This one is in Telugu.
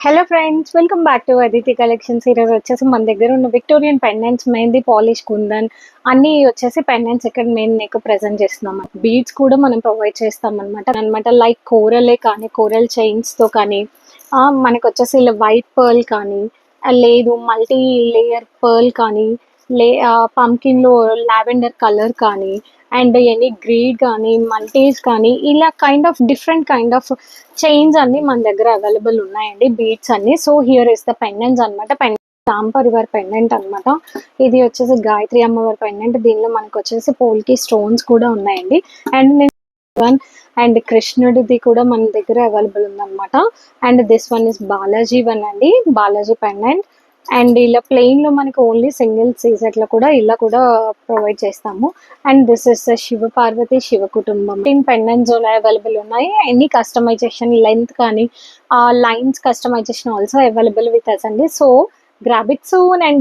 Hello friends, welcome back to Aditi collections. ఈరోజు వచ్చేసి మన దగ్గర ఉన్న Victorian pendants, mehndi polish kundan అన్ని వచ్చేసి పెండెంట్స్ ఇక్కడ మేము నీకు ప్రెజెంట్ చేస్తున్నాం. బీడ్స్ కూడా మనం ప్రొవైడ్ చేస్తాం అనమాట. లైక్ కోరలే కానీ, కోరల్ చైన్స్తో కానీ, మనకు వచ్చేసి ఇలా వైట్ పర్ల్ కానీ, లేదు మల్టీ లేయర్ పర్ల్ కానీ, పంకిన్లో లావెండర్ కలర్ కానీ, అండ్ ఎనీ గ్రీడ్ కానీ, మల్టీస్ కానీ, ఇలా డిఫరెంట్ కైండ్ ఆఫ్ చైన్స్ అన్ని మన దగ్గర అవైలబుల్ ఉన్నాయండి. బీడ్స్ అన్ని. So here is the pendants అనమాట. సాంపరివార్ పెండెంట్ అనమాట. ఇది వచ్చేసి గాయత్రి అమ్మవారి పెండెంట్. దీనిలో మనకు వచ్చేసి పోల్కి స్టోన్స్ కూడా ఉన్నాయండి. అండ్ నేను అండ్ కృష్ణుడిది కూడా మన దగ్గర అవైలబుల్ ఉందన్నమాట. And this one is Balaji one అండి, బాలాజీ పెండెంట్. అండ్ ఇలా ప్లెయిన్ లో మనకి ఓన్లీ సింగిల్ సీజెట్ లో కూడా ఇలా కూడా ప్రొవైడ్ చేస్తాము. And this is Shiva Parvati Shiva కుటుంబం పెండెంట్స్ అవైలబుల్ ఉన్నాయి. ఎనీ కస్టమైజేషన్ లెంత్ కానీ lines customisation also available with us అండి. So grab it soon and